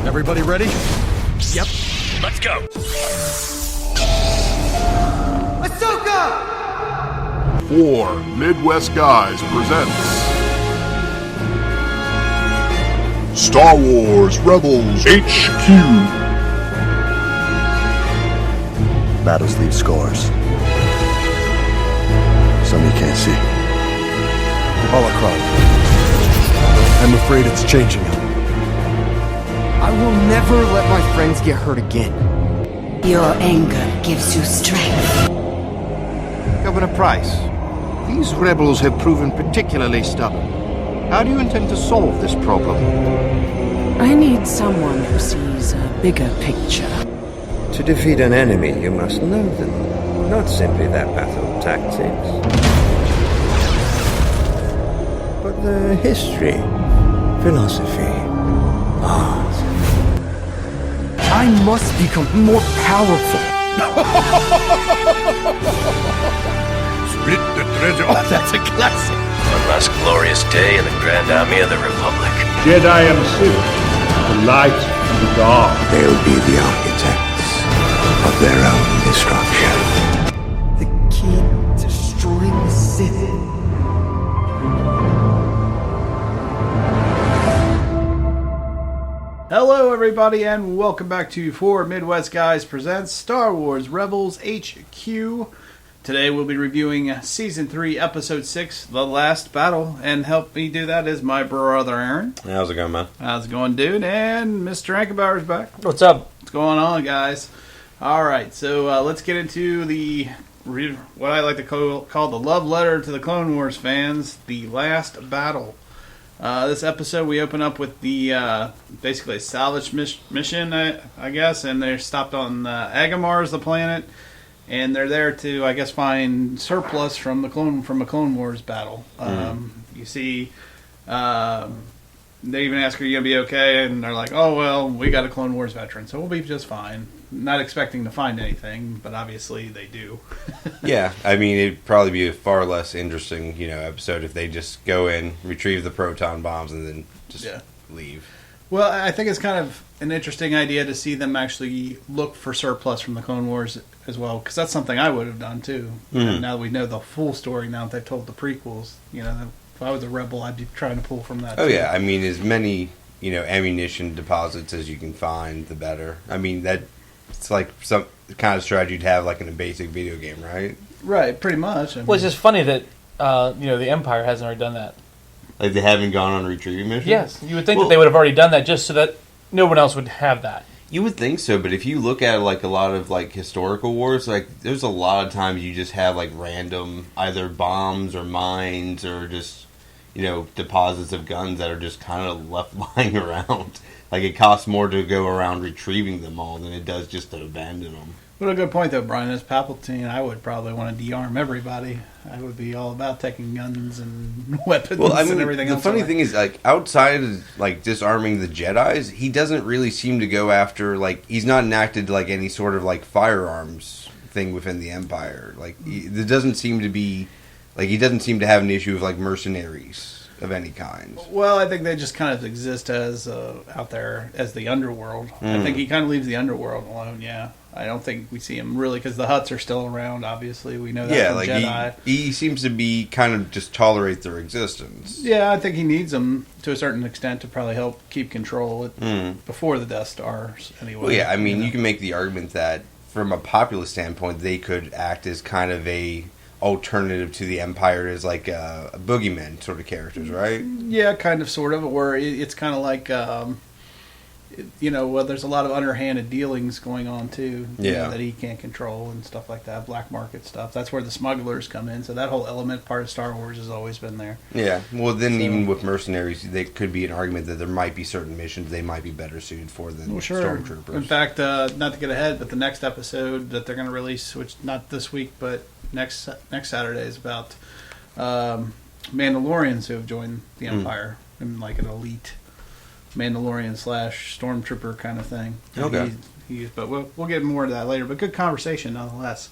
Everybody ready? Yep. Let's go. Ahsoka! 4 Midwest Guys presents Star Wars Rebels HQ. Battles leave scars. Some you can't see. Holocron. I'm afraid it's changing him. I will never let my friends get hurt again. Your anger gives you strength. Governor Price, these rebels have proven particularly stubborn. How do you intend to solve this problem? I need someone who sees a bigger picture. To defeat an enemy, you must know them, not simply their battle tactics, but their history, philosophy, art. I must become more powerful. Split the treasure. Oh, that's a classic. One last glorious day in the Grand Army of the Republic. Jedi and Sith, the light and the dark. They'll be the architects of their own destruction. The key to destroying the Sith. Hello everybody and welcome back to 4 Midwest Guys presents Star Wars Rebels HQ. Today we'll be reviewing Season 3, Episode 6, The Last Battle. And help me do that is my brother Aaron. How's it going, man? How's it going, dude? And Mr. Ankenbauer's back. What's up? What's going on, guys? Alright, so let's get into what I like to call the love letter to the Clone Wars fans, The Last Battle. This episode we open up with the basically a salvage mission, I guess, and they're stopped on Agamar as the planet, and they're there to, I guess, find surplus from a Clone Wars battle. You see, they even ask, "Are you gonna be okay?" And they're like, "Oh well, we got a Clone Wars veteran, so we'll be just fine." Not expecting to find anything, but obviously they do. Yeah, I mean, it'd probably be a far less interesting, episode if they just go in, retrieve the proton bombs, and then just leave. Well, I think it's kind of an interesting idea to see them actually look for surplus from the Clone Wars as well, because that's something I would have done too. Mm-hmm. Now that we know the full story, now that they've told the prequels, if I was a rebel, I'd be trying to pull from that. Oh too. yeah, I mean, as many ammunition deposits as you can find, the better. I mean, it's like some kind of strategy you'd have like in a basic video game, right? Right, pretty much. Well, it's just funny that the Empire hasn't already done that. Like they haven't gone on retrieving missions? Yes, you would think that they would have already done that just so that no one else would have that. You would think so, but if you look at like a lot of like historical wars, like there's a lot of times you just have like random either bombs or mines or just deposits of guns that are just kind of left lying around. Like it costs more to go around retrieving them all than it does just to abandon them. What a good point, though, Brian. As Palpatine, I would probably want to de-arm everybody. I would be all about taking guns and weapons and everything else. The funny thing is, like, outside of, like, disarming the Jedis, he doesn't really seem to go after, like, he's not enacted, like, any sort of, like, firearms thing within the Empire. Like, there doesn't seem to be, like, he doesn't seem to have an issue with, like, mercenaries of any kind. Well, I think they just kind of exist as out there as the underworld. I think he kind of leaves the underworld alone, yeah. I don't think we see him really, because the Hutts are still around, obviously. We know that from Jedi. He seems to be kind of just tolerate their existence. Yeah, I think he needs them to a certain extent to probably help keep control before the Death Stars, anyway. Well, yeah, I mean, you can make the argument that from a populist standpoint, they could act as kind of a alternative to the Empire, as like a boogeyman sort of characters, right? Yeah, kind of, sort of, where it's kind of like... well, there's a lot of underhanded dealings going on too. That he can't control and stuff like that, black market stuff. That's where the smugglers come in. So that whole element part of Star Wars has always been there. Yeah. Well, then even with mercenaries, there could be an argument that there might be certain missions they might be better suited for than stormtroopers. In fact, not to get ahead, but the next episode that they're going to release, which not this week but next Saturday, is about Mandalorians who have joined the Empire in like an elite Mandalorian / Stormtrooper kind of thing. Okay. But we'll get more to that later. But good conversation nonetheless.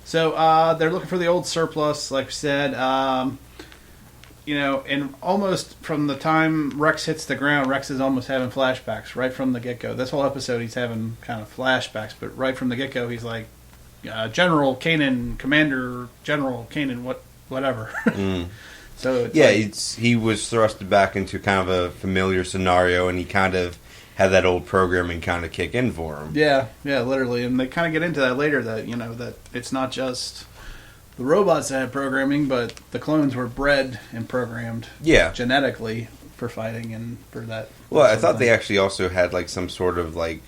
So they're looking for the old surplus, like I said. and almost from the time Rex hits the ground, Rex is almost having flashbacks right from the get-go. This whole episode, he's having kind of flashbacks, but right from the get-go, he's like, General Kanan, Commander General Kanan, whatever. So he was thrusted back into kind of a familiar scenario, and he kind of had that old programming kind of kick in for him. Yeah, literally, and they kind of get into that later. That that it's not just the robots that have programming, but the clones were bred and programmed genetically for fighting and for that. Well, I thought they actually also had like some sort of like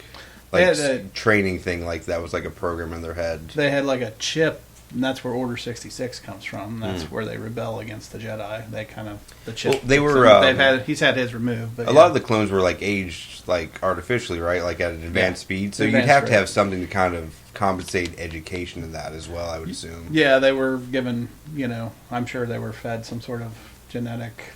training thing, like that was like a program in their head. They had like a chip, and that's where Order 66 comes from. That's where they rebel against the Jedi. They kind of the chip. Well, they were. He's had his removed. But a lot of the clones were like aged like artificially, right? Like at an advanced speed. So you'd have to have something to kind of compensate education in that as well, I would assume. Yeah, they were given. I'm sure they were fed some sort of genetic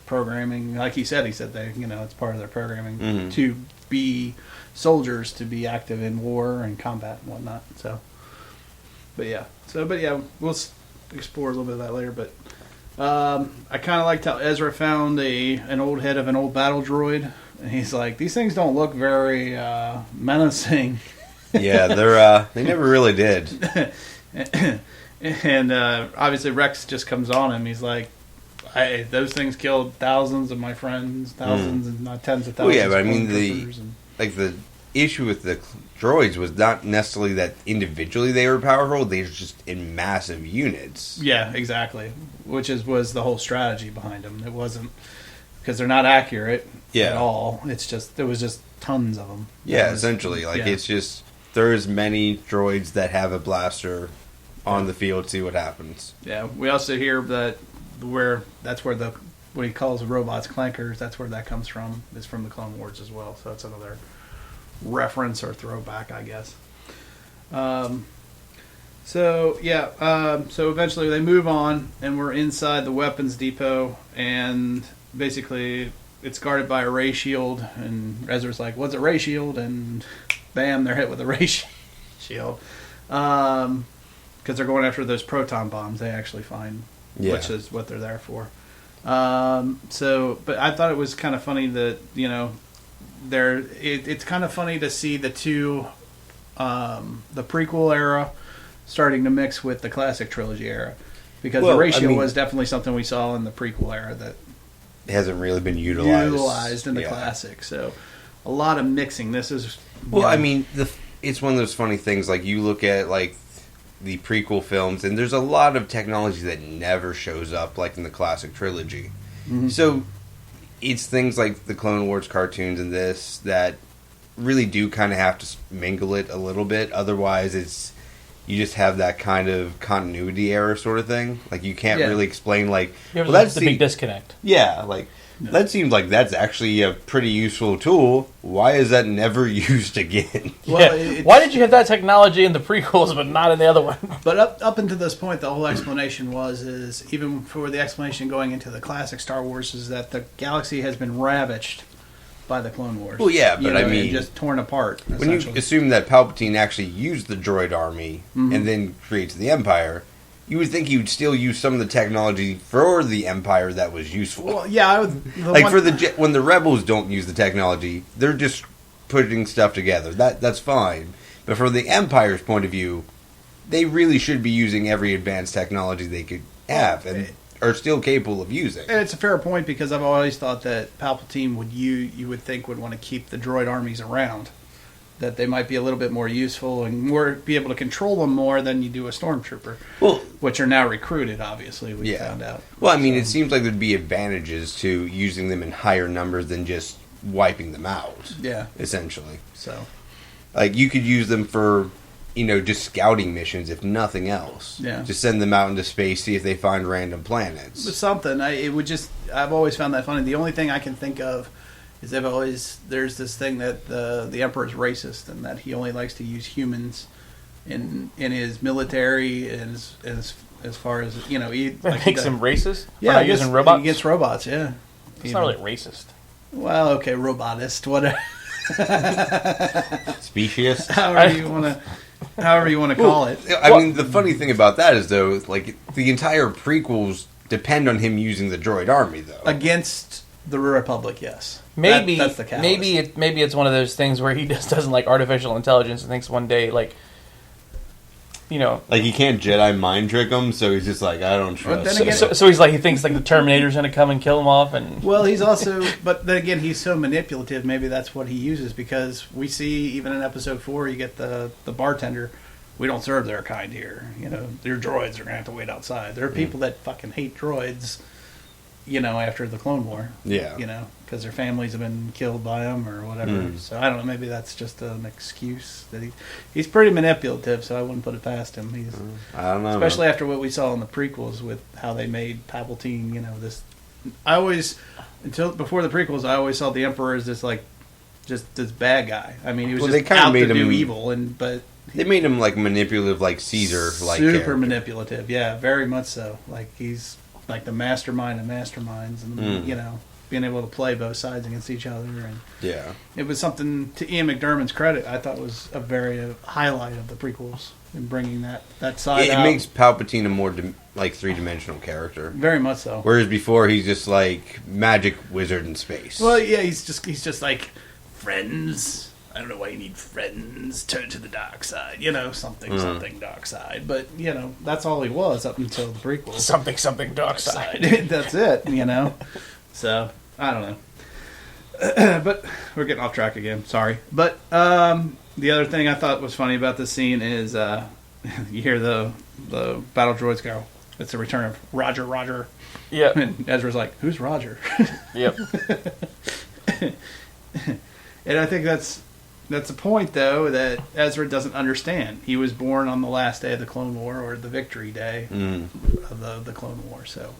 programming. Like he said they it's part of their programming to be soldiers, to be active in war and combat and whatnot. But yeah, we'll explore a little bit of that later. But I kind of liked how Ezra found an old head of an old battle droid, and he's like, these things don't look very menacing. Yeah, they never really did. And obviously Rex just comes on him. He's like, those things killed thousands of my friends, thousands and not tens of thousands. Well, yeah, but I mean the issue with the droids was not necessarily that individually they were powerful; they were just in massive units. Yeah, exactly. Which was the whole strategy behind them. It wasn't because they're not accurate at all. It's just there was just tons of them. Yeah, essentially, it's just there's many droids that have a blaster on the field. See what happens. Yeah, we also hear that that's where what he calls the robots clankers. That's where that comes from. Is from the Clone Wars as well. So that's another reference or throwback, I guess. So eventually they move on, and we're inside the weapons depot, and basically it's guarded by a ray shield, and Ezra's like, what's a ray shield? And bam, they're hit with a ray shield. Because they're going after those proton bombs they actually find, which is what they're there for. But I thought it was kind of funny that, it's kind of funny to see the two, the prequel era starting to mix with the classic trilogy era, because the ratio was definitely something we saw in the prequel era that hasn't really been utilized in the classic. So a lot of mixing. This is it's one of those funny things. Like you look at like the prequel films, and there's a lot of technology that never shows up like in the classic trilogy. Mm-hmm. So it's things like the Clone Wars cartoons and this that really do kind of have to mingle it a little bit. Otherwise, you just have that kind of continuity error sort of thing. Like you can't really explain that's the big disconnect. Yeah, that seems like that's actually a pretty useful tool. Why is that never used again? Why did you have that technology in the prequels but not in the other one? But up until this point, the whole explanation is even for the explanation going into the classic Star Wars, is that the galaxy has been ravaged by the Clone Wars. Well, yeah, but I mean, just torn apart. When you assume that Palpatine actually used the droid army and then creates the Empire, you would think he would still use some of the technology for the Empire that was useful. Well, yeah, when the Rebels don't use the technology, they're just putting stuff together. That's fine. But from the Empire's point of view, they really should be using every advanced technology they could have and are still capable of using. And it's a fair point, because I've always thought that Palpatine you would think would want to keep the droid armies around. That they might be a little bit more useful and be able to control them more than you do a stormtrooper. Well, which are now recruited, obviously, we found out. Well, I mean, it seems like there'd be advantages to using them in higher numbers than just wiping them out. Yeah. Essentially. So, you could use them for, just scouting missions, if nothing else. Yeah. Just send them out into space, see if they find random planets. But something. I've always found that funny. The only thing I can think of is there's this thing that the Emperor's racist, and that he only likes to use humans in his military, and as far as that makes him racist. Yeah, using robots. Against robots. Yeah, it's not really racist. Well, okay, robotist, whatever. Specious. However you want to call it. I mean, the funny thing about that is though, the entire prequels depend on him using the droid army, though. Against the Republic, yes. Maybe that's the catalyst. maybe it's one of those things where he just doesn't like artificial intelligence and thinks one day, like, you know, like he can't Jedi mind trick him, so he's just like, I don't trust. So he's like, he thinks like the Terminator's going to come and kill him off, and well, he's also, but then again, he's so manipulative. Maybe that's what he uses, because we see even in Episode 4, you get the bartender. We don't serve their kind here. You know, your droids are going to have to wait outside. There are people that fucking hate droids. You know, after the Clone War. Yeah. You know, because their families have been killed by them or whatever. So I don't know. Maybe that's just an excuse that he's pretty manipulative. So I wouldn't put it past him. He's I don't know, especially after what we saw in the prequels with how they made Palpatine. You know, this. I always before the prequels, I always saw the Emperor as just this bad guy. I mean, he was just out to do evil, but they made him like manipulative, like Caesar, like super character. manipulative. Yeah, very much so. Like he's like the mastermind of masterminds, and you know, being able to play both sides against each other, and it was something, to Ian McDiarmid's credit, I thought was a very highlight of the prequels in bringing that side out. It makes Palpatine a more like three-dimensional character, very much so. Whereas before he's just like magic wizard in space. Well, yeah, he's just like friends. I don't know why you need friends. Turn to the dark side. You know, something dark side. But, you know, that's all he was up until the prequels. Something dark side. That's it, you know. So, I don't know. But we're getting off track again. Sorry. But the other thing I thought was funny about this scene is you hear the battle droids go, it's the return of Roger, Roger. Yeah. And Ezra's like, who's Roger? Yep. And I think that's a point, though, that Ezra doesn't understand. He was born on the last day of the Clone War, or the Victory Day of the Clone War, so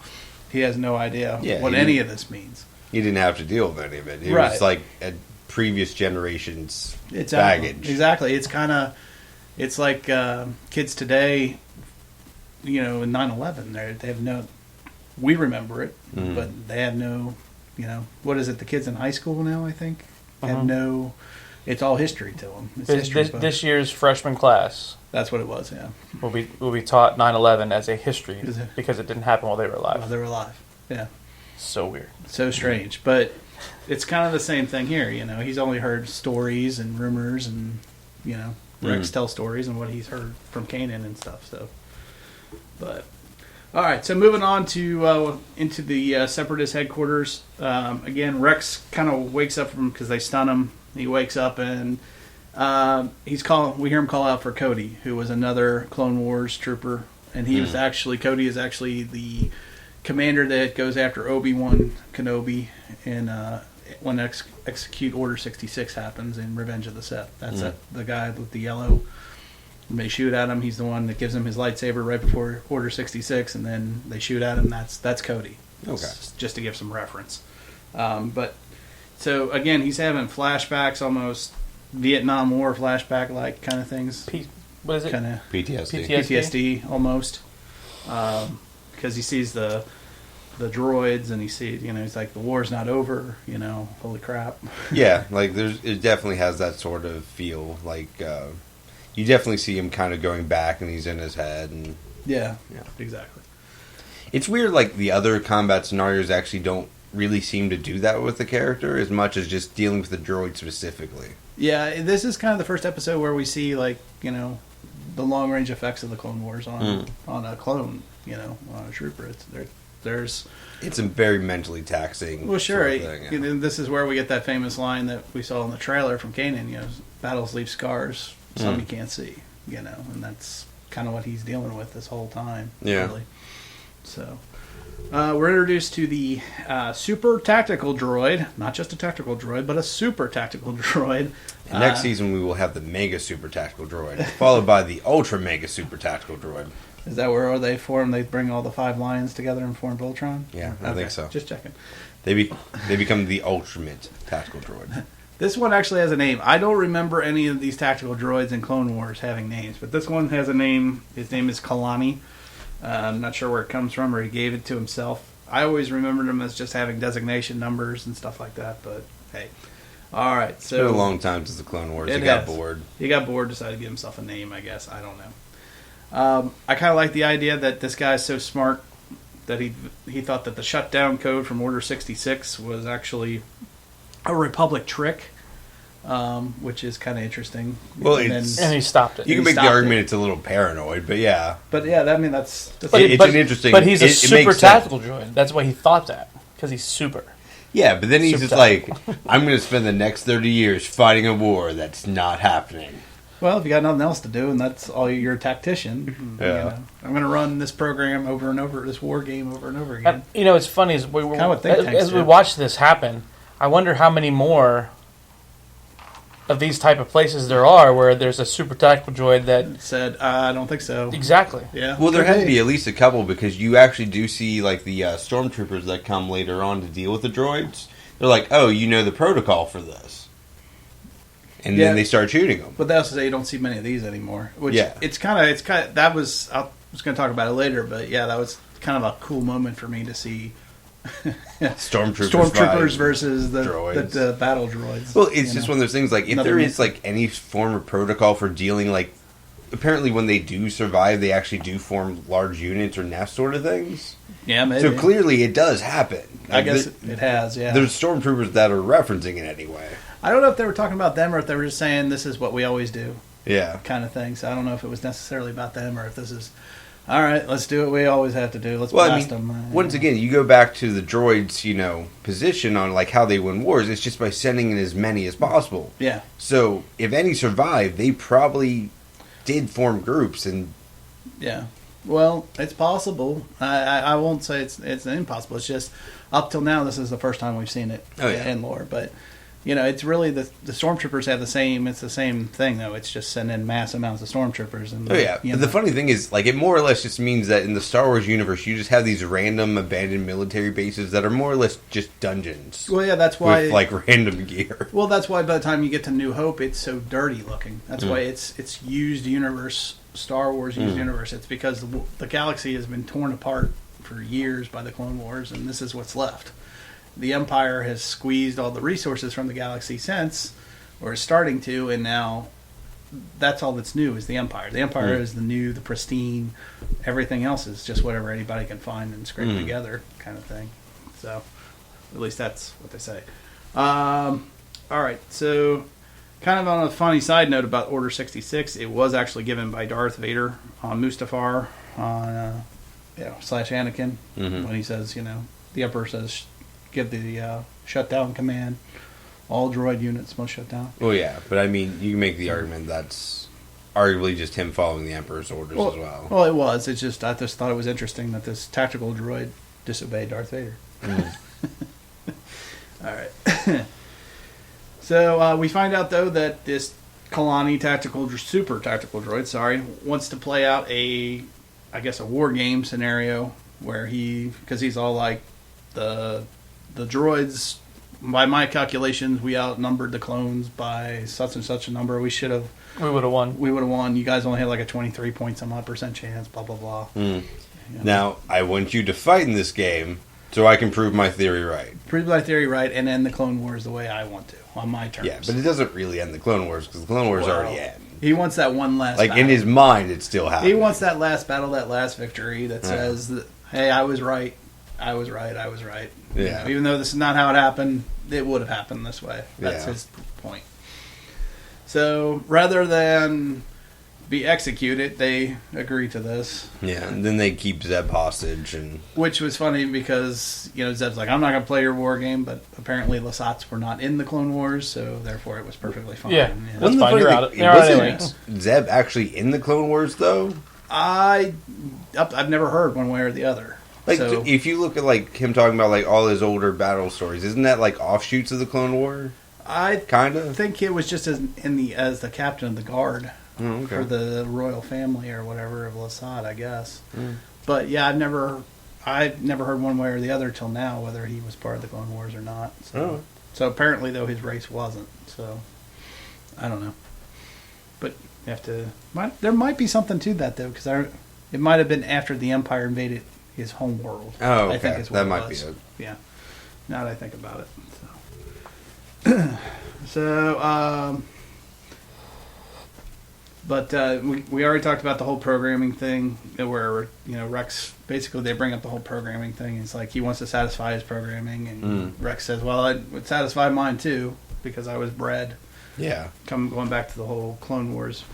he has no idea what any of this means. He didn't have to deal with any of it. It was like a previous generation's baggage. Exactly. It's like kids today, you know, in 9/11, they have no. We remember it, but they have no. You know, what is it? The kids in high school now, I think, have no. It's all history to them. It's this year's freshman class. That's what it was. Yeah, will be taught 9/11 as a history because it didn't happen while they were alive. While they were alive. Yeah. So weird. So strange, but it's kind of the same thing here. You know, he's only heard stories and rumors, and you know, Rex tells stories and what he's heard from Kanan and stuff. So, but. All right, so moving on to into the Separatist headquarters. Again, Rex kind of wakes up from because they stun him. He wakes up and we hear him call out for Cody, who was another Clone Wars trooper, and he was actually Cody is actually the commander that goes after Obi-Wan Kenobi, and when Execute Order 66 happens in Revenge of the Sith. That's the guy with the yellow. When they shoot at him, he's the one that gives him his lightsaber right before Order 66, and then they shoot at him. That's Cody. Okay. Just to give some reference. But so again, he's having flashbacks, almost Vietnam War flashback like kind of things. What is it? Kind of PTSD almost. Because he sees the droids, and he sees, you know, he's like, the war's not over. You know, holy crap. Yeah, like it definitely has that sort of feel. Like you definitely see him kind of going back, and he's in his head, and yeah, exactly. It's weird. Like the other combat scenarios actually don't really seem to do that with the character as much as just dealing with the droid specifically. Yeah, this is kind of the first episode where we see, like, you know, the long range effects of the Clone Wars on a clone, you know, on a trooper. It's a very mentally taxing. Well, sure. Sort of thing, You know, this is where we get that famous line that we saw in the trailer from Kanan. You know, battles leave scars, some you can't see. You know, and that's kind of what he's dealing with this whole time. Yeah. Really. So. We're introduced to the super tactical droid, not just a tactical droid, but a super tactical droid. And next season we will have the mega super tactical droid, followed by the ultra mega super tactical droid. Is that where they form? They bring all the 5 lions together and form Voltron? Yeah, I think so. Just checking. They become the ultimate tactical droid. This one actually has a name. I don't remember any of these tactical droids in Clone Wars having names, but this one has a name. His name is Kalani. I'm not sure where it comes from, or he gave it to himself. I always remembered him as just having designation numbers and stuff like that, but hey. All right, so... It's been a long time since the Clone Wars. He got bored. He got bored, decided to give himself a name, I guess. I don't know. I kind of like the idea that this guy's so smart that he thought that the shutdown code from Order 66 was actually a Republic trick, which is kind of interesting. Well, and he stopped it. You can make the argument it's a little paranoid, but yeah. But yeah, I mean that's it's an interesting. But he's a super makes tactical sense. droid. That's why he thought that, because he's super. Yeah, but then he's Super just like, I'm going to spend the next 30 years fighting a war that's not happening. Well, if you got nothing else to do, and that's all, you're a tactician. Yeah. You know, I'm going to run this program over and over, this war game over and over again. You know, it's funny as we watch this happen. I wonder how many more of these type of places there are where there's a super tactical droid that said, I don't think so. Exactly. Yeah. Well, there had to be at least a couple, because you actually do see like the stormtroopers that come later on to deal with the droids. They're like, oh, you know the protocol for this, and then they start shooting them. But they also say you don't see many of these anymore. Which it's kind of that was, I was going to talk about it later, but yeah, that was kind of a cool moment for me to see. Stormtroopers versus the battle droids. Well, it's just one of those things. Like, if there is like any form of protocol for dealing, like, apparently when they do survive, they actually do form large units or nest sort of things. Yeah, maybe. So clearly, it does happen. I guess it has. Yeah, there's stormtroopers that are referencing it anyway. I don't know if they were talking about them or if they were just saying this is what we always do. Yeah, kind of thing. So I don't know if it was necessarily about them or if this is. All right, let's do what we always have to do. Let's blast them. Once again, you go back to the droids, position on like how they win wars. It's just by sending in as many as possible. Yeah. So if any survive, they probably did form groups and. Yeah. Well, it's possible. I won't say it's impossible. It's just up till now, this is the first time we've seen it in lore. But it's really the stormtroopers have the same. It's the same thing though. It's just sending in mass amounts of stormtroopers. And But the funny thing is, like, it more or less just means that in the Star Wars universe, you just have these random abandoned military bases that are more or less just dungeons. Well, yeah, that's why with like random gear. Well, that's why by the time you get to New Hope, it's so dirty looking. That's why it's used universe. Star Wars used universe. It's because the galaxy has been torn apart for years by the Clone Wars, and this is what's left. The Empire has squeezed all the resources from the galaxy since, or is starting to, and now that's all that's new is the Empire. The Empire is the new, the pristine. Everything else is just whatever anybody can find and scrape together kind of thing. So, at least that's what they say. All right, so... Kind of on a funny side note about Order 66, it was actually given by Darth Vader on Mustafar, on slash Anakin, when he says, the Emperor says, give the shutdown command. All droid units must shut down. Well, yeah, but I mean, you can make the argument that's arguably just him following the Emperor's orders as well. Well, it was. It's just I just thought it was interesting that this tactical droid disobeyed Darth Vader. All right. So we find out, though, that this Kalani super tactical droid, wants to play out a war game scenario where because he's all like, the droids, by my calculations, we outnumbered the clones by such and such a number. We would have won. You guys only had like a 23 point some odd % chance, blah, blah, blah. Now, I want you to fight in this game so I can prove my theory right. Prove my theory right and end the Clone Wars the way I want to. On my terms. Yeah, but it doesn't really end the Clone Wars because the Clone Wars already end. He wants that one last battle. In his mind, it's still happening. He wants that last battle, that last victory that says, that, hey, I was right. I was right. Yeah. Even though this is not how it happened, it would have happened this way. That's his point. So rather than be executed, they agree to this. Yeah, and then they keep Zeb hostage, which was funny because Zeb's like, I'm not going to play your war game, but apparently Lasats were not in the Clone Wars, so therefore it was perfectly fine. Yeah, that's fine. You're out. Wasn't Zeb actually in the Clone Wars though? I've never heard one way or the other. If you look at him talking about all his older battle stories, isn't that offshoots of the Clone War? I kind of think it was just as the captain of the guard. For the royal family or whatever of Lasat, I guess. But yeah, I've never heard one way or the other till now whether he was part of the Clone Wars or not. So apparently, though, his race wasn't. So I don't know. But you have to. There might be something to that though, because it might have been after the Empire invaded his home world. Oh, okay. I think is what that it might was. be it. Yeah. Now that I think about it. So. But we already talked about the whole programming thing, where Rex basically they bring up the whole programming thing. It's like he wants to satisfy his programming, and Rex says, "Well, it would satisfy mine too because I was bred." Yeah. Going back to the whole Clone Wars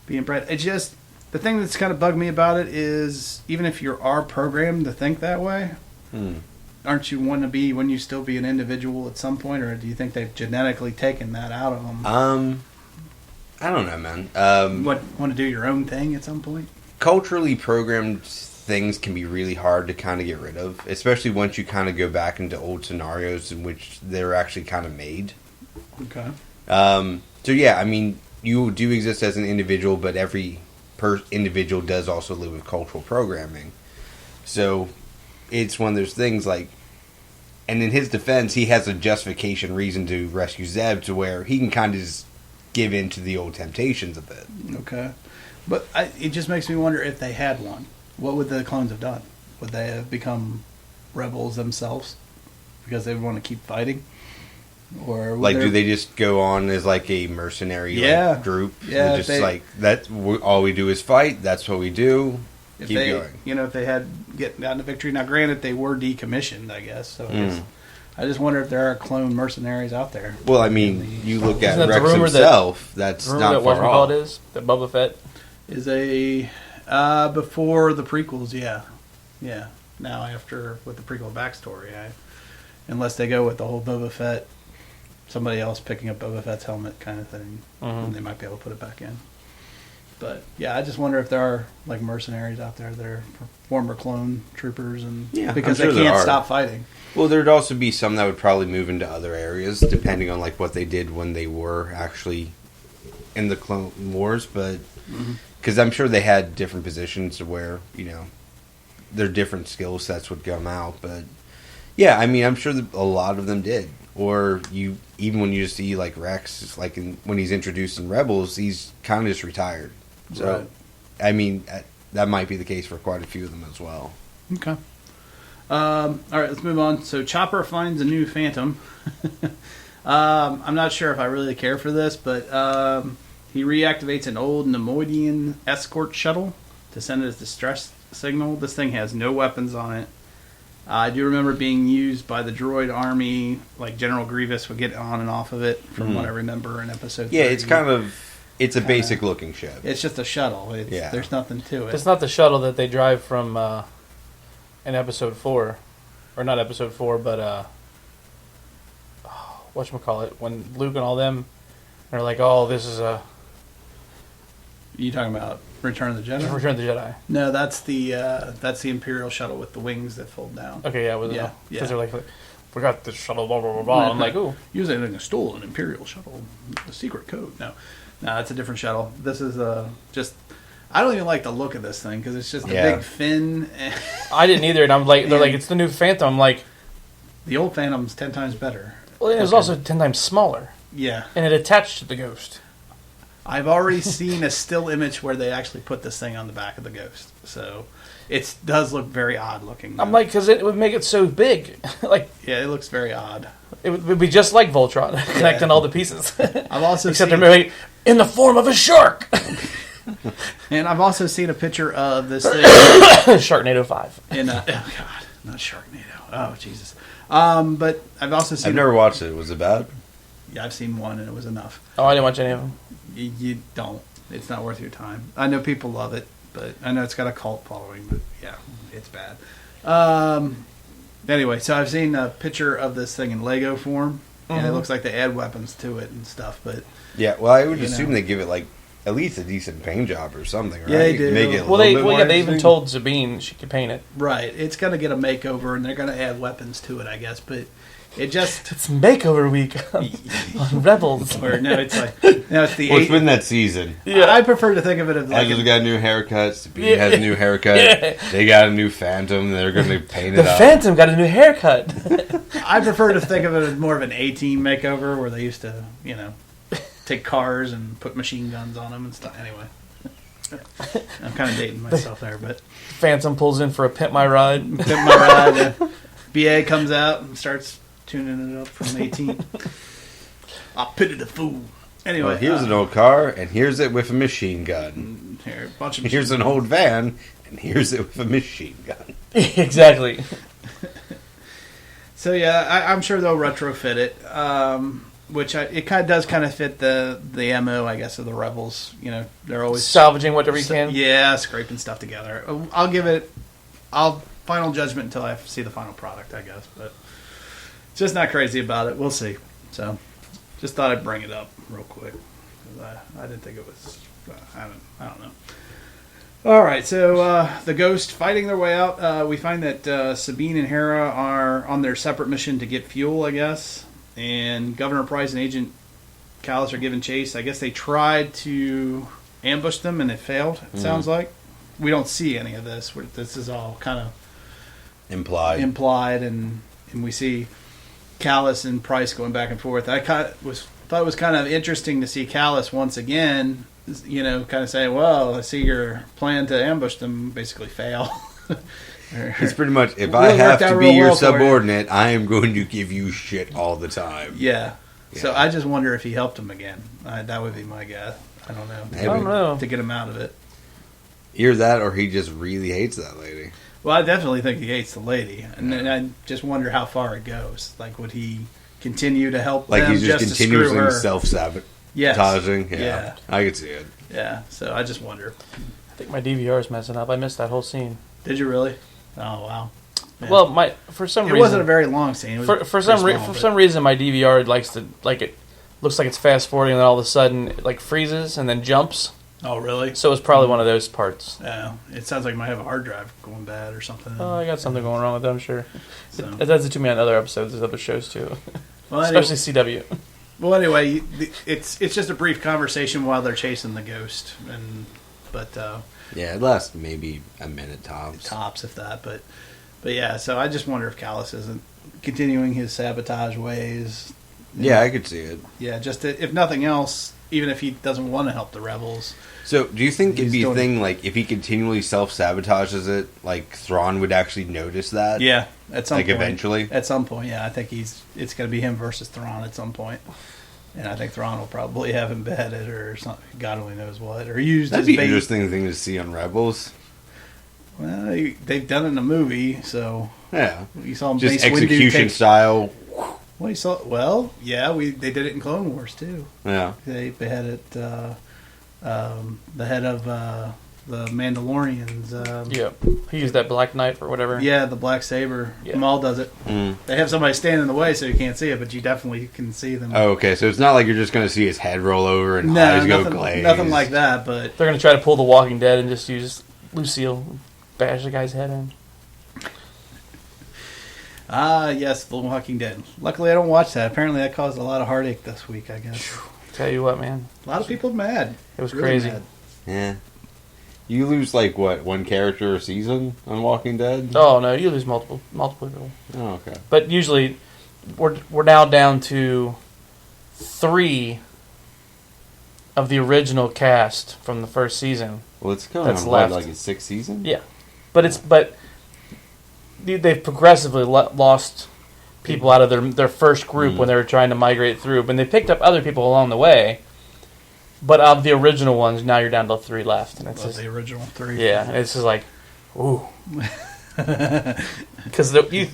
being bred. It's just the thing that's kind of bugged me about it is even if you are programmed to think that way, aren't you want to be when you still be an individual at some point, or do you think they've genetically taken that out of them? I don't know, man. Want to do your own thing at some point? Culturally programmed things can be really hard to kind of get rid of, especially once you kind of go back into old scenarios in which they're actually kind of made. Okay. So yeah, I mean, you do exist as an individual, but every individual does also live with cultural programming. So it's one of those things like, and in his defense, he has a justification reason to rescue Zeb to where he can kind of just give in to the old temptations a bit. Okay. But it just makes me wonder if they had one. What would the clones have done? Would they have become rebels themselves because they would want to keep fighting? Or do they just go on as like a mercenary group? Yeah, just all we do is fight. That's what we do. Keep going. If they had gotten a victory. Now, granted, they were decommissioned, I guess. So I just wonder if there are clone mercenaries out there. Well, I mean, you look at Rex himself. That's not far off. It is that Boba Fett is a before the prequels. Yeah. Now after with the prequel backstory, unless they go with the whole Boba Fett. Somebody else picking up Boba Fett's helmet kind of thing, and they might be able to put it back in. But yeah, I just wonder if there are like mercenaries out there that are former clone troopers, and because they can't stop fighting. Well, there'd also be some that would probably move into other areas, depending on like what they did when they were actually in the Clone Wars. But because I'm sure they had different positions to where their different skill sets would come out. But yeah, I mean, I'm sure that a lot of them did. Or even when you see like Rex, like when he's introduced in Rebels, he's kind of just retired. So, right. I mean, that might be the case for quite a few of them as well. Okay. All right, let's move on. So Chopper finds a new Phantom. I'm not sure if I really care for this, but he reactivates an old Nemoidian escort shuttle to send a distress signal. This thing has no weapons on it. I do remember being used by the droid army, like General Grievous would get on and off of it, from what I remember in episode 3. Yeah, it's a basic looking ship. It's just a shuttle. There's nothing to it. It's not the shuttle that they drive from in episode 4. Or not episode 4, but whatchamacallit, when Luke and all them are like, oh, this is a... You talking about Return of the Jedi? Return of the Jedi. No, that's the Imperial shuttle with the wings that fold down. Okay, yeah. Because they're like, we got this shuttle, blah, blah, blah, blah. I'm like, ooh. Using a stolen Imperial shuttle, a secret code. No, it's a different shuttle. This is just... I don't even like the look of this thing, because it's just a big fin. I didn't either, and I'm like, they're like, it's the new Phantom. I'm like... The old Phantom's 10 times better. Well, it was also 10 times smaller. Yeah. And it attached to the Ghost. I've already seen a still image where they actually put this thing on the back of the Ghost. So it does look very odd looking. I'm like, because it would make it so big. Yeah, it looks very odd. It would be just like Voltron, connecting all the pieces. I've also Except they're maybe in the form of a shark. And I've also seen a picture of this thing. Sharknado 5. Oh, God. Not Sharknado. Oh, Jesus. But I've also seen... I've never watched it. Was it bad? Yeah, I've seen one, and it was enough. Oh, I didn't watch any of them. You don't. It's not worth your time. I know people love it, but I know it's got a cult following, but yeah, it's bad. Anyway, so I've seen a picture of this thing in Lego form, and it looks like they add weapons to it and stuff, but... Yeah, well, I would assume they give it, like, at least a decent paint job or something, right? Yeah, they do. Make it they even told Sabine she could paint it. Right. It's going to get a makeover, and they're going to add weapons to it, I guess, but... It's makeover week on Rebels. Or it's the it's been that season. Yeah, I prefer to think of it as like Ezra's got new haircuts. Sabine has a new haircut. Yeah. They got a new Phantom. They're going to paint it up. The Phantom got a new haircut. I prefer to think of it as more of an A-Team makeover where they used to, take cars and put machine guns on them and stuff. Anyway, I'm kind of dating myself there, but Phantom pulls in for a Pimp My Ride. Pimp My Ride. BA comes out and starts tuning it up from 18. I pity the fool. Anyway, well, here's an old car, and here's it with a machine gun. Here's an old van, and here's it with a machine gun. Exactly. So yeah, I'm sure they'll retrofit it, which it does fit the MO, I guess, of the Rebels. You know, they're always salvaging whatever you can. Yeah, scraping stuff together. I'll final judgment until I see the final product, I guess. But just not crazy about it. We'll see. So just thought I'd bring it up real quick. I didn't think it was. I don't know. All right, so the Ghost fighting their way out. We find that Sabine and Hera are on their separate mission to get fuel, I guess. And Governor Price and Agent Kallus are giving chase. I guess they tried to ambush them and it failed, it sounds like. We don't see any of this. This is all kind of implied, and we see Kallus and Price going back and forth. I thought it was kind of interesting to see Kallus once again, you know, kind of say, well, I see your plan to ambush them basically fail. It's pretty much, if I have to be your subordinate, I am going to give you shit all the time. Yeah. So I just wonder if he helped him again. That would be my guess. I don't know. I don't know. To get him out of it. Either that or he just really hates that lady. Well, I definitely think he hates the lady. And then I just wonder how far it goes. Like, would he continue to help them he's just continuously self-sabotaging? Yes. Yeah. I could see it. Yeah, so I just wonder. I think my DVR is messing up. I missed that whole scene. Did you really? Oh, wow. Yeah. Well, for some reason... It wasn't a very long scene. For some reason, my DVR likes to... it looks like it's fast-forwarding, and then all of a sudden it freezes and then jumps. Oh, really? So it's probably one of those parts. Yeah. It sounds like it might have a hard drive going bad or something. Oh, I got something going wrong with it, I'm sure. So. It does it to me on other episodes of other shows, too. Well, especially CW. Well, anyway, it's just a brief conversation while they're chasing the Ghost. Yeah, it lasts maybe a minute tops. Tops, if that. But yeah, so I just wonder if Kallus isn't continuing his sabotage ways. Yeah, I could see it. Yeah, just if nothing else, even if he doesn't want to help the rebels. So, do you think it'd be a thing, if he continually self-sabotages it, Thrawn would actually notice that? Yeah, at some point. Eventually? At some point, yeah. I think it's going to be him versus Thrawn at some point. And I think Thrawn will probably have him beheaded or something. God only knows what. Or used That'd as be bait. an interesting thing to see on Rebels. Well, they've done it in a movie, so... Yeah. You saw him just execution style. Well, you saw... Well, yeah, they did it in Clone Wars, too. Yeah. They beheaded the head of the Mandalorians. Yeah. He used that Black Knife or whatever. Yeah, the Black Saber. Yeah. Maul does it. Mm. They have somebody stand in the way so you can't see it, but you definitely can see them. Oh, okay. So it's not like you're just going to see his head roll over and eyes go glazed. Nothing like that, but... They're going to try to pull The Walking Dead and just use Lucille, bash the guy's head in. Yes, The Walking Dead. Luckily, I don't watch that. Apparently, that caused a lot of heartache this week, I guess. Tell you what, man. A lot of people mad. It was really crazy. Mad. Yeah. You lose, one character a season on Walking Dead? Oh, no, you lose multiple people. Oh, okay. But usually, we're now down to 3 of the original cast from the first season. Well, it's going on, like its 6th season? Yeah. But they've progressively lost people out of their first group when they were trying to migrate through. But they picked up other people along the way. But of the original ones, now you're down to 3 left. And it's just, the original 3. Yeah, and it's just like, ooh. Because a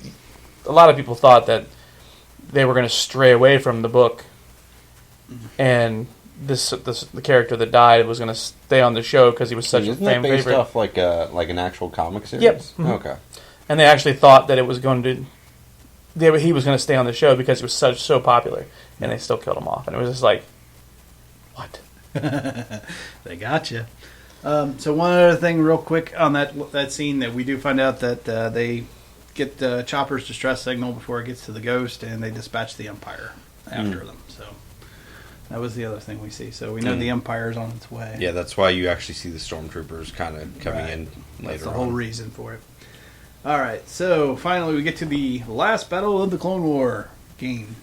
lot of people thought that they were going to stray away from the book. And the character that died was going to stay on the show because he was such a fan favorite. Isn't that based off like an actual comic series? Yep. Mm-hmm. Okay. And they actually thought that it was going to... he was going to stay on the show because he was so popular. And they still killed him off. And it was just like, what? They got you. So one other thing real quick on that scene that we do find out that they get Chopper's distress signal before it gets to the Ghost, and they dispatch the Empire after them. So that was the other thing we see. So we know the Empire's on its way. Yeah, that's why you actually see the Stormtroopers kind of coming in later. That's the whole reason for it. All right, so finally we get to the last battle of the Clone War game.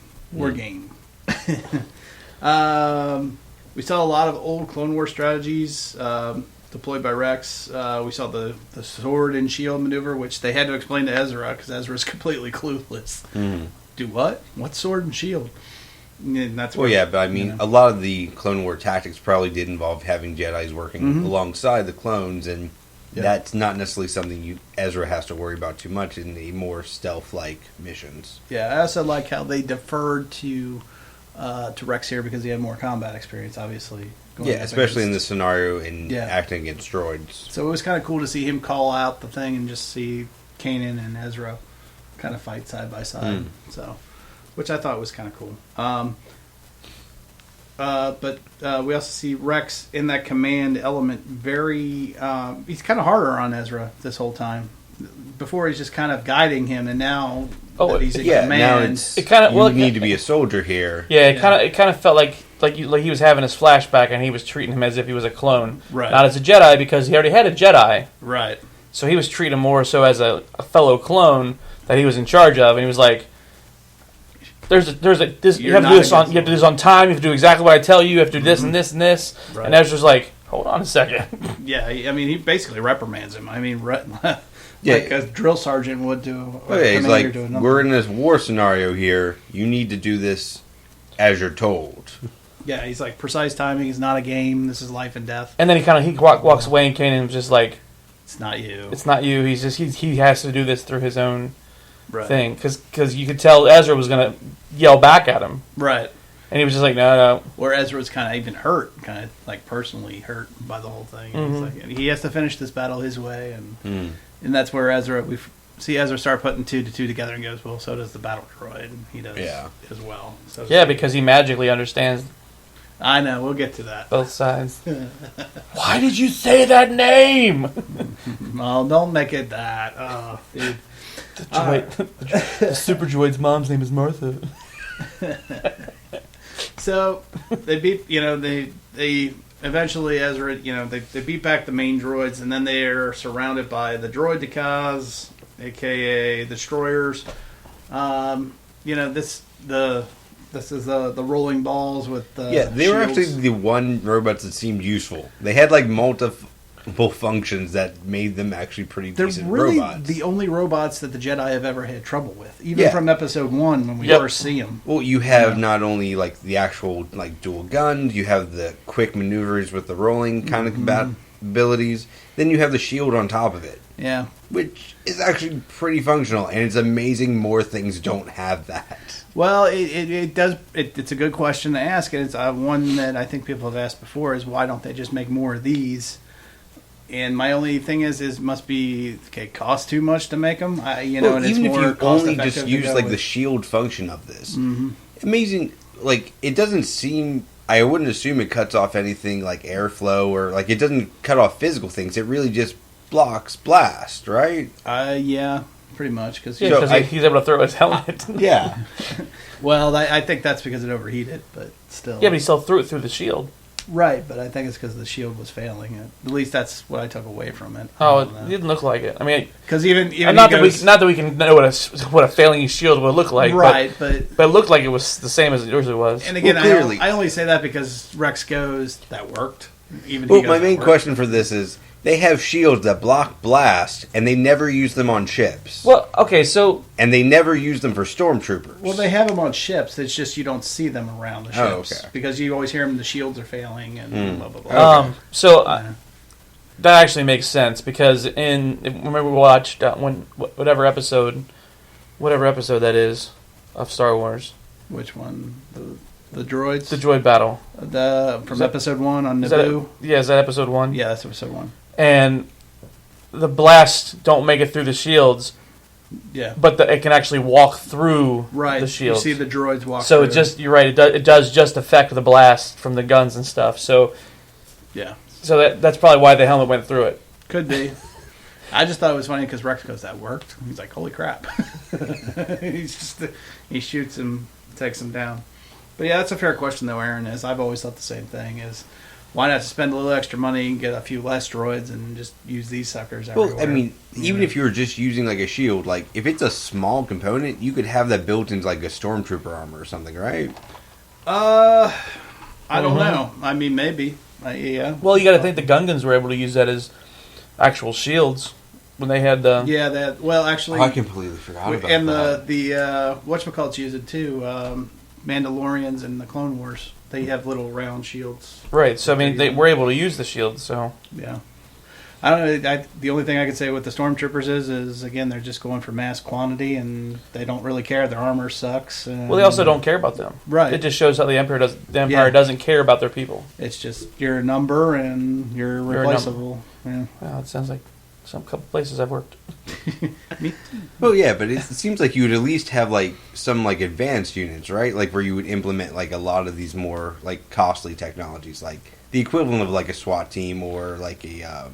We saw a lot of old Clone War strategies deployed by Rex. We saw the sword and shield maneuver, which they had to explain to Ezra because Ezra's completely clueless. Mm. Do what? What's sword and shield? And that's Well, where, yeah, but I mean, a lot of the Clone War tactics probably did involve having Jedis working alongside the clones, and that's not necessarily something Ezra has to worry about too much in the more stealth-like missions. Yeah, I also like how they deferred to Rex here because he had more combat experience, obviously. Yeah, especially in this scenario and acting against droids. So it was kind of cool to see him call out the thing and just see Kanan and Ezra kind of fight side by side. So, which I thought was kind of cool. But we also see Rex in that command element very... he's kind of harder on Ezra this whole time. Before he's just kind of guiding him, and now that he's in command... now it kind of, you need to be a soldier here. Yeah, it kind of felt like he was having his flashback, and he was treating him as if he was a clone, right? Not as a Jedi, because he already had a Jedi, right? So he was treating him more so as a fellow clone that he was in charge of, and he was like, you have to do this on time. You have to do exactly what I tell you. You have to do this and this and this." Right. And Ezra's like, "Hold on a second." Yeah, I mean, he basically reprimands him. I mean, like a drill sergeant would do. He's like, "We're in this war scenario here. You need to do this as you're told." Yeah, he's like, precise timing is not a game. This is life and death. And then he walks away, and Kanan's just like, "It's not you. It's not you." He's just he has to do this through his own thing, because you could tell Ezra was gonna yell back at him, right? And he was just like, no. Where Ezra was kind of even hurt, kind of like personally hurt by the whole thing. Like, he has to finish this battle his way, and that's where we see Ezra start putting 2 to 2 together and goes, well, so does the battle droid, and he does as well. So because he magically understands. I know, we'll get to that. Both sides. Why did you say that name? Well, don't make it that. Oh, dude. The super droid's mom's name is Martha. So they beat, they eventually Ezra, they beat back the main droids, and then they are surrounded by the droidicas, aka the destroyers. This is the rolling balls with the they were actually the one robots that seemed useful. They had like multiple functions that made them actually pretty decent robots. They're really the only robots that the Jedi have ever had trouble with, even from Episode 1 when we first see them. Well, you have not only like the actual like dual guns, you have the quick maneuvers with the rolling kind of combat abilities. Then you have the shield on top of it. Yeah, which is actually pretty functional, and it's amazing more things don't have that. Well, it does. It's a good question to ask, and it's one that I think people have asked before: is why don't they just make more of these? And my only thing is must be cost too much to make them. And it's even more if you only just use like the shield function of this, amazing. Like it doesn't seem. I wouldn't assume it cuts off anything like airflow or like it doesn't cut off physical things. It really just blocks blast, right? Yeah, pretty much because he's able to throw his helmet. Yeah. Well, I think that's because it overheated, but still. Yeah, but he still threw it through the shield. Right, but I think it's because the shield was failing. At least that's what I took away from it. Oh, it didn't look like it. I mean, because even not that we can know what a failing shield would look like, right? But it looked like it was the same as it usually was. And again, I only say that because Rex goes, that worked. My main question for this is they have shields that block blast, and they never use them on ships. Well, okay, so... And they never use them for stormtroopers. Well, they have them on ships. It's just you don't see them around the ships. Because you always hear them, the shields are failing, and blah, blah, blah. That actually makes sense, because remember we watched whatever episode that is of Star Wars. Which one? The droids? The droid battle. From episode 1 on Naboo? Is that episode 1? Yeah, that's episode 1. And the blasts don't make it through the shields. Yeah. But it can actually walk through the shields. You see the droids walk through. So you're right, it does just affect the blast from the guns and stuff. So yeah. So that's probably why the helmet went through it. Could be. I just thought it was funny because Rex goes, that worked. He's like, holy crap. He shoots him, takes him down. But yeah, that's a fair question though, Aaron. I've always thought the same thing is why not spend a little extra money and get a few less droids and just use these suckers everywhere? Well, I mean, even if you were just using like a shield, like if it's a small component, you could have that built into like a stormtrooper armor or something, right? I don't know. I mean, maybe. Yeah. Well, you got to think the Gungans were able to use that as actual shields when they had the. Yeah, that. Well, actually, I completely forgot about that. And the whatchamacallits use it too. Mandalorians in the Clone Wars. They have little round shields. Right. So I mean, they were able to use the shield. So yeah. I don't know. The only thing I could say with the stormtroopers is again they're just going for mass quantity and they don't really care. Their armor sucks. And well, they also don't care about them. Right. It just shows how the Empire doesn't care about their people. It's just you're a number and you're replaceable. Yeah. Well, it sounds like some couple places I've worked. Well, yeah, but it seems like you would at least have like some like advanced units, right? Like where you would implement like a lot of these more like costly technologies, like the equivalent of like a SWAT team or like a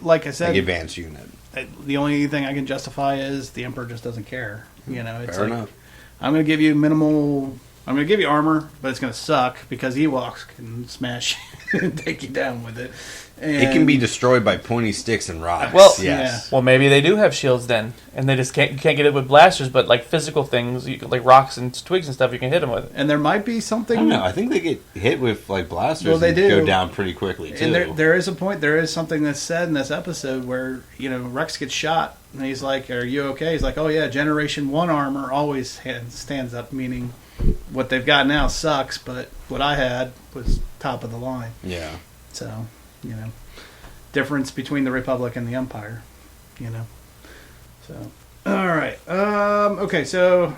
like I said, like advanced unit. The only thing I can justify is the Emperor just doesn't care. You know, it's Fair like enough. I'm going to give you minimal. I'm going to give you armor, but it's going to suck because Ewoks can smash and take you down with it. And it can be destroyed by pointy sticks and rocks. Well, yes. Well, maybe they do have shields then, and they just can't get it with blasters, but like physical things, like rocks and twigs and stuff, you can hit them with. And there might be something. I don't know. I think they get hit with like blasters. Well, they do go down pretty quickly too. And there is a point. There is something that's said in this episode where Rex gets shot, and he's like, "Are you okay?" He's like, "Oh yeah, Generation 1 armor always stands up," meaning what they've got now sucks, but what I had was top of the line. Yeah. So, difference between the Republic and the Empire, So, all right. Okay, so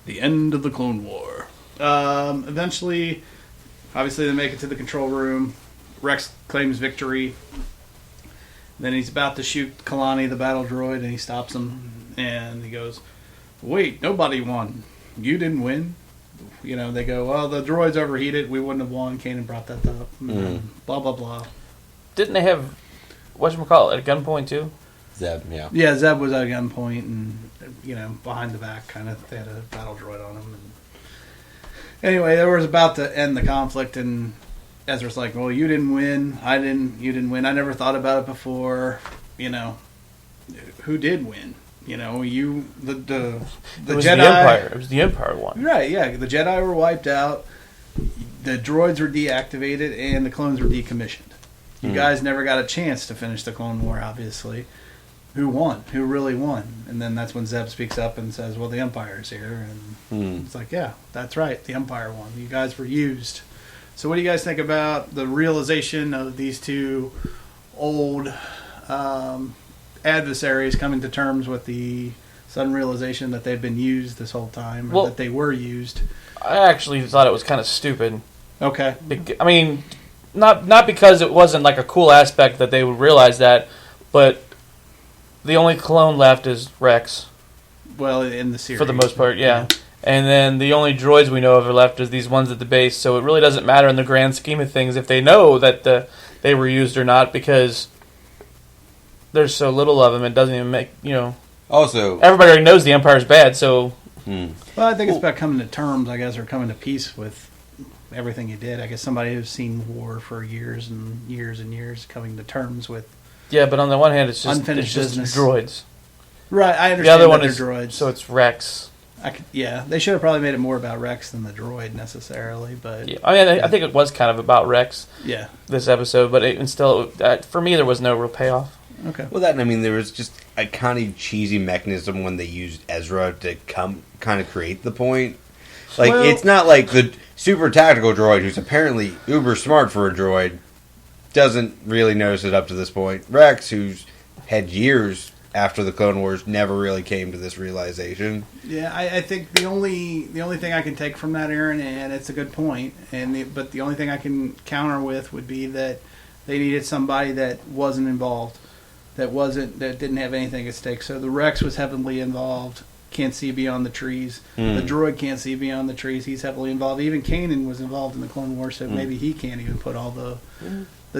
the end of the Clone War. Eventually, obviously, they make it to the control room. Rex claims victory. Then he's about to shoot Kalani, the battle droid, and he stops him. And he goes, "Wait, nobody won. You didn't win." They go, "Well, the droids overheated. We wouldn't have won." Kanan brought that up. Blah, blah, blah. Didn't they have, whatchamacallit, at gunpoint too? Zeb, yeah. Yeah, Zeb was at gunpoint and, behind the back, kind of, they had a battle droid on him. And anyway, they was about to end the conflict, and Ezra's like, "Well, you didn't win. You didn't win. I never thought about it before. Who did win? The It was Jedi. The Empire. It was the Empire one. Right, yeah. The Jedi were wiped out. The droids were deactivated, and the clones were decommissioned. You guys never got a chance to finish the Clone War, obviously. Who won? Who really won?" And then that's when Zeb speaks up and says, "Well, the Empire's here." And it's like, yeah, that's right. The Empire won. You guys were used. So what do you guys think about the realization of these two old adversaries coming to terms with the sudden realization that they've been used this whole time, or that they were used? I actually thought it was kind of stupid. Okay. I mean, not because it wasn't like a cool aspect that they would realize that, but the only clone left is Rex. Well, in the series. For the most part, yeah. And then the only droids we know of are left is these ones at the base, so it really doesn't matter in the grand scheme of things if they know that they were used or not, because there's so little of them, it doesn't even make, Also, everybody already knows the Empire's bad, so... Well, I think it's about coming to terms, I guess, or coming to peace with everything you did. I guess somebody who's seen war for years and years and years coming to terms with... Yeah, but on the one hand, it's just unfinished business. Droids. Right, I understand the other one they're is droids. So it's Rex. They should have probably made it more about Rex than the droid necessarily, but... Yeah. I mean, I think it was kind of about Rex, yeah, this episode, but for me, there was no real payoff. Okay. Well, there was just a kind of cheesy mechanism when they used Ezra to kind of create the point. Like, it's not like the super tactical droid, who's apparently uber smart for a droid, doesn't really notice it up to this point. Rex, who's had years after the Clone Wars, never really came to this realization. Yeah, I think the only thing I can take from that, Aaron, and it's a good point, but the only thing I can counter with would be that they needed somebody that wasn't involved, that didn't have anything at stake. So the Rex was heavily involved, can't see beyond the trees. The droid can't see beyond the trees. He's heavily involved. Even Kanan was involved in the Clone Wars, so maybe he can't even put all the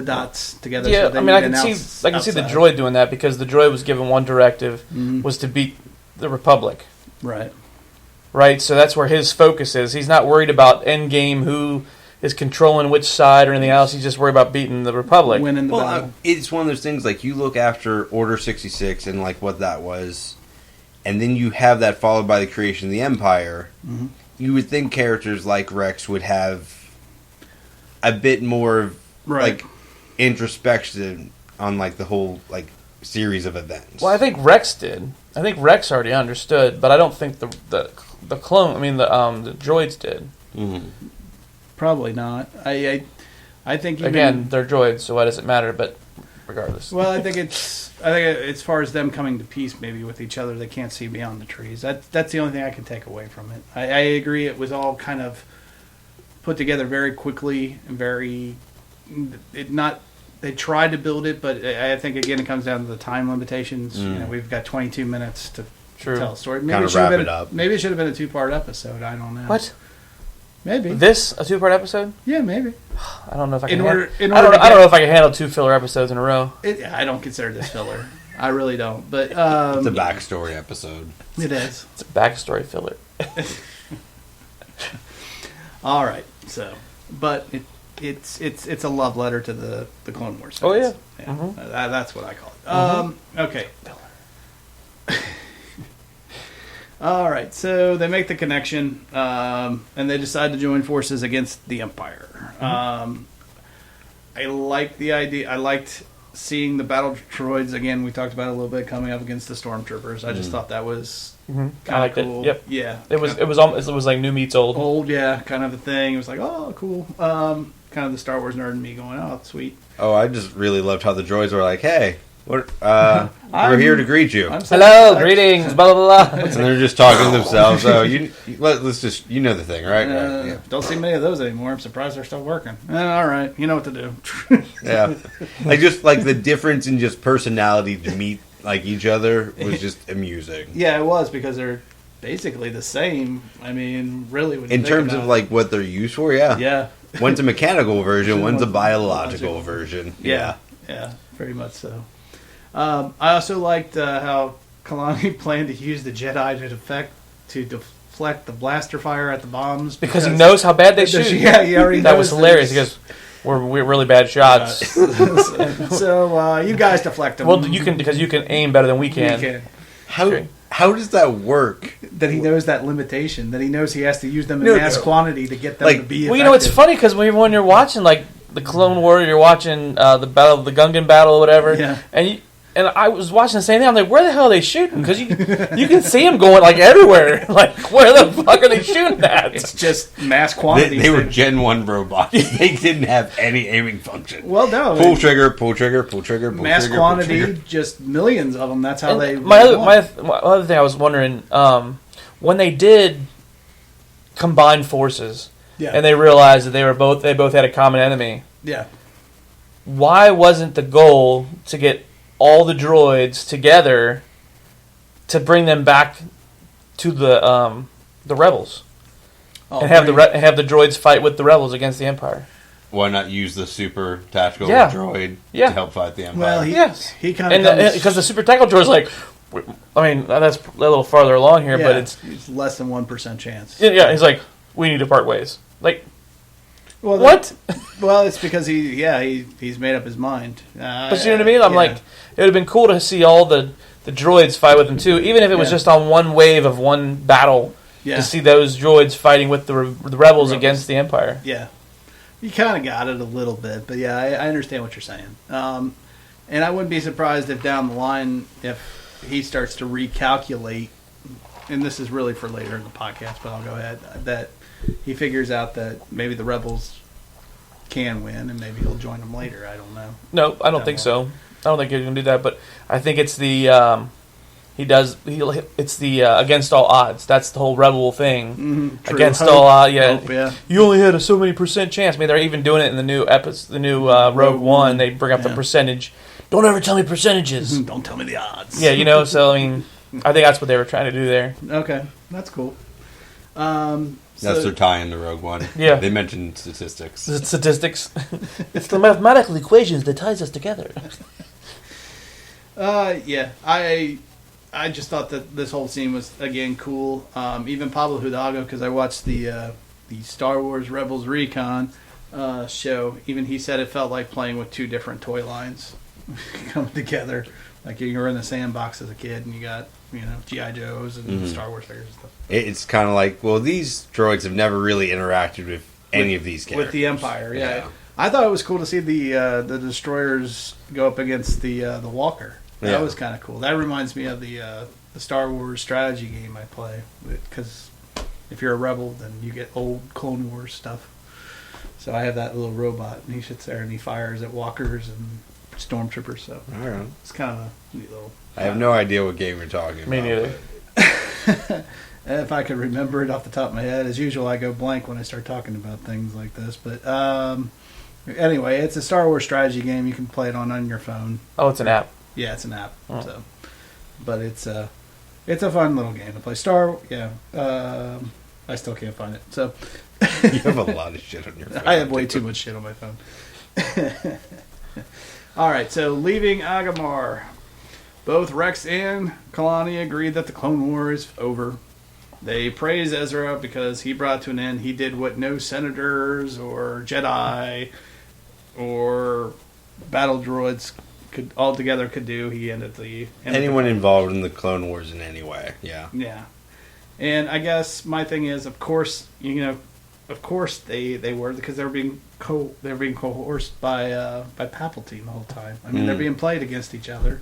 dots together. Yeah, so I mean, I can see the droid doing that, because the droid was given one directive, was to beat the Republic. Right. Right, so that's where his focus is. He's not worried about endgame, who is controlling which side or anything else. He's just worried about beating the Republic. Winning the battle. It's one of those things, like, you look after Order 66 and, like, what that was, and then you have that followed by the creation of the Empire. You would think characters like Rex would have a bit more, like, introspection on, like, the whole, like, series of events. Well, I think Rex did. I think Rex already understood, but I don't think the clone. I mean the droids did. Mm-hmm. Probably not. I think even, again they're droids, so why does it matter? But regardless. Well, I think as far as them coming to peace, maybe with each other, they can't see beyond the trees. That's the only thing I can take away from it. I agree. It was all kind of put together very quickly and They tried to build it, but I think again it comes down to the time limitations. You know, we've got 22 minutes to tell a story. Maybe kind of wrap it up. Maybe it should have been a 2-part episode. I don't know. What? Maybe this a 2-part episode? Yeah, maybe. I don't know if I can. I don't know if I can handle 2 filler episodes in a row. I don't consider this filler. I really don't. But it's a backstory episode. It is. It's a backstory filler. All right. So, but it's a love letter to the Clone Wars fans. Oh yeah. Mm-hmm. That's what I call it. Okay. All right, so they make the connection, and they decide to join forces against the Empire. I like the idea. I liked seeing the battle droids again. We talked about it a little bit coming up against the stormtroopers. I just thought that was kind of cool. It. Yep. Yeah. It was like new meets old. Old, yeah, kind of a thing. It was like, oh, cool. Kind of the Star Wars nerd in me going, oh, sweet. Oh, I just really loved how the droids were like, hey. We're here to greet you. Hello, greetings, blah blah blah. And they're just talking to themselves. Oh, let's just know the thing, right? Yeah. Don't see many of those anymore. I'm surprised they're still working. All right, you know what to do. Yeah, just the difference in just personality to meet each other was just amusing. Yeah, it was because they're basically the same. I mean, really, when you in terms of what they're used for, yeah. Yeah. One's a mechanical version, one's a biological version. Yeah, very much so. I also liked how Kalani planned to use the Jedi to deflect the blaster fire at the bombs. Because he knows how bad they shoot. Yeah, he already knows. That was hilarious. He goes, we're really bad shots. So you guys deflect them. Well, because you can aim better than we can. How does that work? That he knows that limitation. That he knows he has to use them in mass quantity to get them to be effective. Well, it's funny because when you're watching the Clone War, you're watching the Gungan battle or whatever, and I was watching the same thing. I'm like, where the hell are they shooting? Because you can see them going everywhere. Where the fuck are they shooting at? It's just mass quantity. They were Gen 1 robots. They didn't have any aiming function. Well, no. Pull trigger, pull trigger, pull trigger, pull mass trigger. Quantity, pull trigger. just millions of them. That's how my other thing I was wondering, when they did combine forces, and they realized that they both had a common enemy. Yeah. Why wasn't the goal to get all the droids together to bring them back to the rebels and have the droids fight with the rebels against the Empire? Why not use the super tactical droid to help fight the Empire? Well, he kind of because the super tactical droid's that's a little farther along here, but it's less than 1% chance. Yeah, he's like, we need to part ways. Well, what? Well, it's because he's made up his mind. But you know what I mean? I'm like, it would have been cool to see all the droids fight with him too, even if it was just on one wave of one battle. To see those droids fighting with the rebels against the Empire. Yeah, you kind of got it a little bit, but I understand what you're saying. And I wouldn't be surprised if down the line, if he starts to recalculate, and this is really for later in the podcast, but I'll go ahead, that he figures out that maybe the rebels can win, and maybe he'll join them later. I don't know. No, I don't think so. I don't think he's going to do that, but I think it's the it's the against all odds. That's the whole rebel thing. Mm-hmm. Against all odds, You only had a so many % chance. I mean, they're even doing it in the new Rogue One. They bring up the percentage. Don't ever tell me percentages. Don't tell me the odds. Yeah, so I mean, I think that's what they were trying to do there. Okay, that's cool. That's their tie into Rogue One. Yeah. They mentioned statistics. Statistics. It's the mathematical equations that ties us together. I just thought that this whole scene was, again, cool. Even Pablo Hidalgo, because I watched the Star Wars Rebels Recon show, even he said it felt like playing with two different toy lines coming together. Like you were in the sandbox as a kid and you got, G.I. Joes and Star Wars figures and stuff. It's kind of like, well, these droids have never really interacted with any of these characters. With the Empire, yeah. I thought it was cool to see the destroyers go up against the Walker. That was kind of cool. That reminds me of the Star Wars strategy game I play. Because if you're a rebel, then you get old Clone Wars stuff. So I have that little robot, and he sits there and he fires at walkers and stormtroopers. So all right. It's kind of a neat little. I have no idea what game you're talking about. Me neither. If I could remember it off the top of my head, as usual, I go blank when I start talking about things like this. But anyway, it's a Star Wars strategy game. You can play it on your phone. Oh, it's an app. Yeah, it's an app. Oh. So, but it's a fun little game to play. I still can't find it. So you have a lot of shit on your phone. I have way too much shit on my phone. All right, so leaving Agamar, both Rex and Kalani agreed that the Clone War is over. They praise Ezra because he brought to an end. He did what no senators or Jedi or battle droids could do. He ended the anyone involved in the Clone Wars in any way. Yeah. Yeah. And I guess my thing is, of course, they were, because they were being coerced by Palpatine the whole time. I mean, they're being played against each other.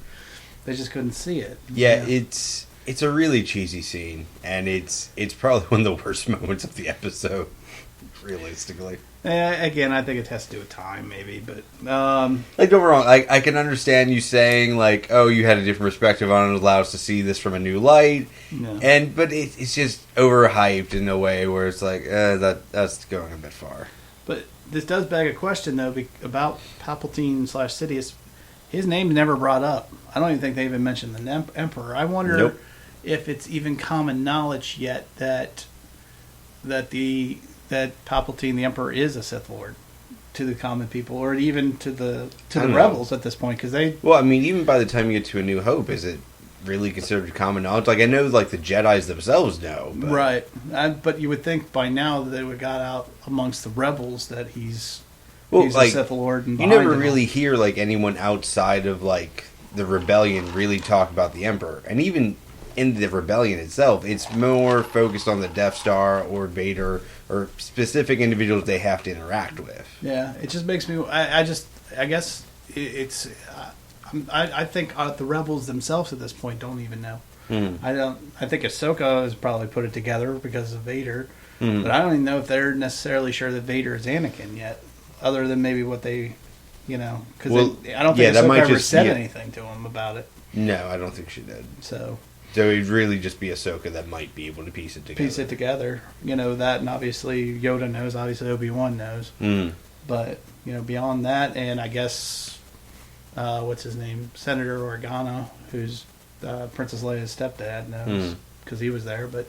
They just couldn't see it. Yeah, it's a really cheesy scene, and it's probably one of the worst moments of the episode, realistically. Again, I think it has to do with time, maybe, but don't get me wrong. I can understand you saying like, "Oh, you had a different perspective on it, allow us to see this from a new light," but it's just overhyped in a way where it's like that's going a bit far. But this does beg a question though about Palpatine / Sidious. His name's never brought up. I don't even think they even mentioned the Emperor. I wonder if it's even common knowledge yet that Palpatine, the Emperor, is a Sith Lord to the common people, or even to the rebels at this point, because they. Well, I mean, even by the time you get to A New Hope, is it really considered common knowledge? Like, I know, like the Jedi's themselves know, but... right? But you would think by now that it would got out amongst the rebels that he's a Sith Lord. And you never really hear like anyone outside of like the rebellion really talk about the Emperor, and even in the rebellion itself, it's more focused on the Death Star or Vader or specific individuals they have to interact with. Yeah, it just makes me. I guess it's. I think the rebels themselves at this point don't even know. I think Ahsoka has probably put it together because of Vader, but I don't even know if they're necessarily sure that Vader is Anakin yet, other than maybe what they, because I don't think Ahsoka ever said anything to him about it. No, I don't think she did. So it'd really just be Ahsoka that might be able to piece it together. That, and obviously Yoda knows. Obviously Obi-Wan knows. But beyond that, and I guess what's his name, Senator Organa, who's Princess Leia's stepdad, knows because he was there. But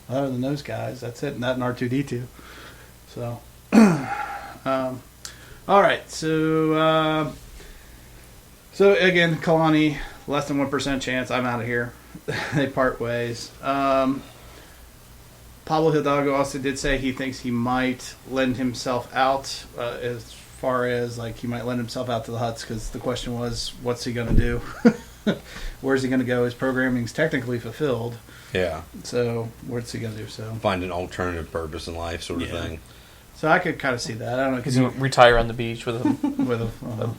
other than those guys, that's it. And that and R2-D2. So, all right. So again, Kalani, less than 1% chance. I'm out of here. They part ways. Pablo Hidalgo also did say he thinks he might lend himself out as far as like he might lend himself out to the Hutts, because the question was, what's he going to do? Where's he going to go? His programming's technically fulfilled. Yeah. So what's he going to do? So find an alternative purpose in life, sort of thing. So I could kind of see that. I don't know, because you retire on the beach with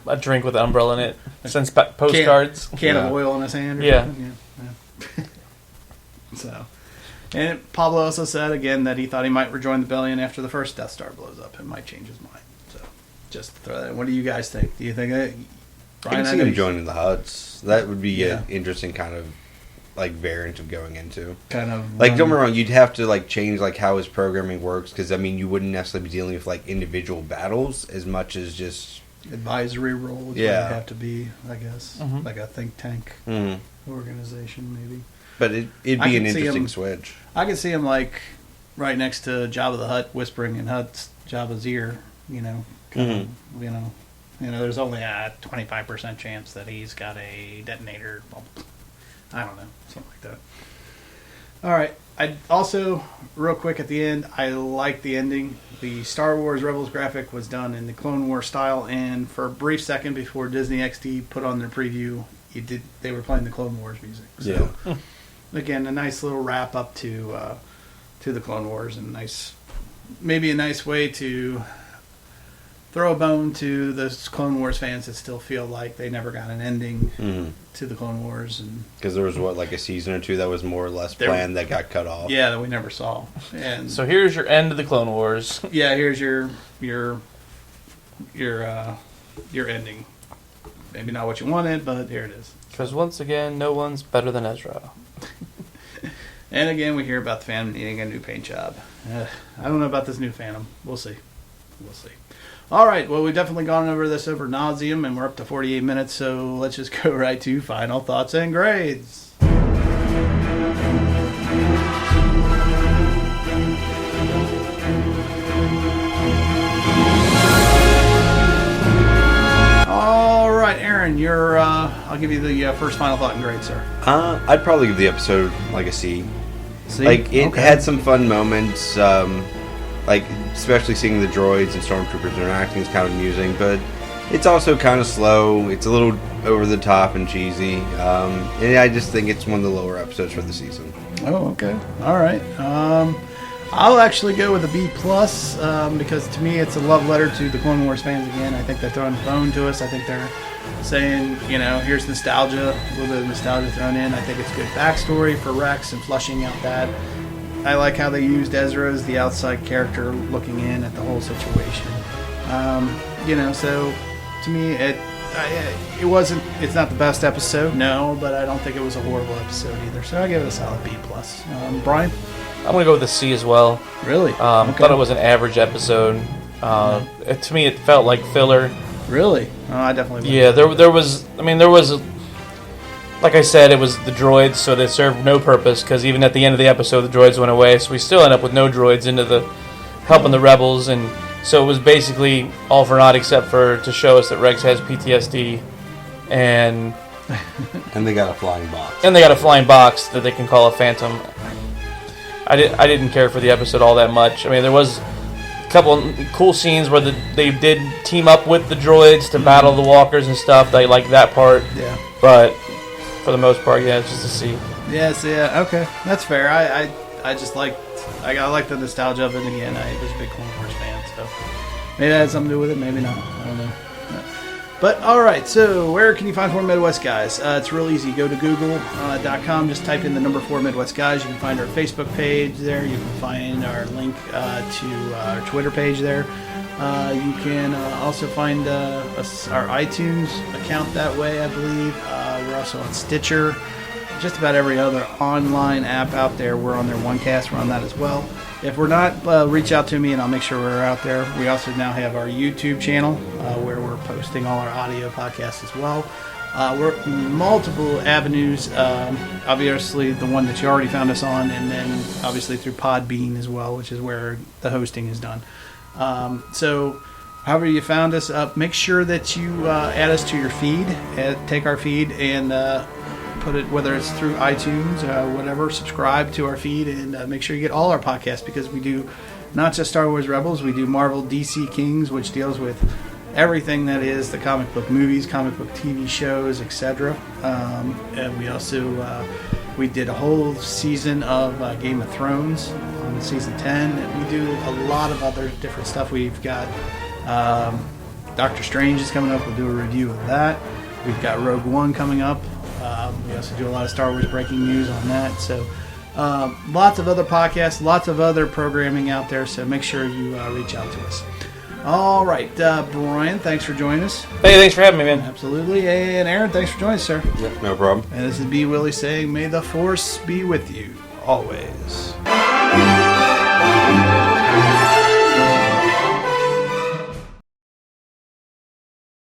a drink with an umbrella in it. Sends postcards. Can of oil in his hand. Yeah. So, and Pablo also said again that he thought he might rejoin the rebellion after the first Death Star blows up. It might change his mind. So, just to throw that in. What do you guys think? Do you think that I can see him joining the Hutts? That would be an interesting kind of like variant of going into. Kind of like, don't get me wrong, you'd have to like change like how his programming works, because I mean you wouldn't necessarily be dealing with like individual battles as much as just advisory role. Would have to be, I guess, like a think tank organization maybe. But it'd be an interesting switch. I could see him like right next to Jabba the Hutt, whispering in Jabba's ear. There's only a 25% chance that he's got a detonator. I don't know, something like that. All right. I also, real quick at the end, I like the ending. The Star Wars Rebels graphic was done in the Clone Wars style, and for a brief second before Disney XD put on their preview, they were playing the Clone Wars music. So, again, a nice little wrap up to the Clone Wars, and maybe a nice way to throw a bone to the Clone Wars fans that still feel like they never got an ending to the Clone Wars, and because there was like a season or two that was more or less planned that got cut off. Yeah, that we never saw. And so here's your end of the Clone Wars. Yeah, here's your ending. Maybe not what you wanted, but here it is. Because once again, no one's better than Ezra. And again, we hear about the Phantom needing a new paint job. I don't know about this new Phantom. We'll see. All right, well, we've definitely gone over this over nauseum, and we're up to 48 minutes, so let's just go right to final thoughts and grades. All right, Aaron, I'll give you the first final thought and grade, sir. I'd probably give the episode like a C. C? Like, it had some fun moments, like, especially seeing the droids and stormtroopers interacting is kind of amusing, but it's also kind of slow. It's a little over the top and cheesy. And I just think it's one of the lower episodes for the season. Oh, okay. All right. I'll actually go with a B+, because to me it's a love letter to the Clone Wars fans again. I think they're throwing a bone to us. I think they're saying, here's nostalgia, a little bit of nostalgia thrown in. I think it's good backstory for Rex and flushing out that. I like how they used Ezra as the outside character looking in at the whole situation. So to me, it's not the best episode, no, but I don't think it was a horrible episode either. So I give it a solid B+. Brian? I'm going to go with a C as well. Really? Thought it was an average episode. To me, it felt like filler. Really? Oh, I definitely. Yeah, there was. Like I said, it was the droids, so they served no purpose. Because even at the end of the episode, the droids went away, so we still end up with no droids helping the rebels, and so it was basically all for naught, except for to show us that Rex has PTSD, and they got a flying box. And they got a flying box that they can call a Phantom. I didn't care for the episode all that much. There was a couple cool scenes where they did team up with the droids to battle the walkers and stuff. I like that part. Yeah. But for the most part, yeah, it's just a C. Yes, yeah, okay, that's fair. I just like the nostalgia of it again. I was a big Clone Wars fan, so maybe that had something to do with it. Maybe not. I don't know. But all right, so where can you find 4 Midwest Guys? It's real easy. Go to google.com, just type in the number 4 Midwest Guys. You can find our Facebook page there. You can find our link to our Twitter page there. You can also find our iTunes account that way, I believe. We're also on Stitcher. Just about every other online app out there. We're on their OneCast. We're on that as well. If we're not, reach out to me and I'll make sure we're out there. We also now have our YouTube channel where we're posting all our audio podcasts as well. We're multiple avenues. Obviously, the one that you already found us on, and then obviously through Podbean as well, which is where the hosting is done. So however you found us, make sure that you add us to your feed. Take our feed and put it, whether it's through iTunes, whatever, subscribe to our feed and make sure you get all our podcasts, because we do not just Star Wars Rebels, we do Marvel DC Kings, which deals with everything that is the comic book movies, comic book TV shows, etc. And we also we did a whole season of Game of Thrones on season 10, and we do a lot of other different stuff. We've got Doctor Strange is coming up. We'll do a review of that. We've got Rogue One coming up. We also do a lot of Star Wars breaking news on that. So lots of other podcasts, lots of other programming out there. So make sure you reach out to us. All right, Brian, thanks for joining us. Hey, thanks for having me, man. Absolutely. And Aaron, thanks for joining us, sir. Yep, no problem. And this is B. Willie saying, may the Force be with you always.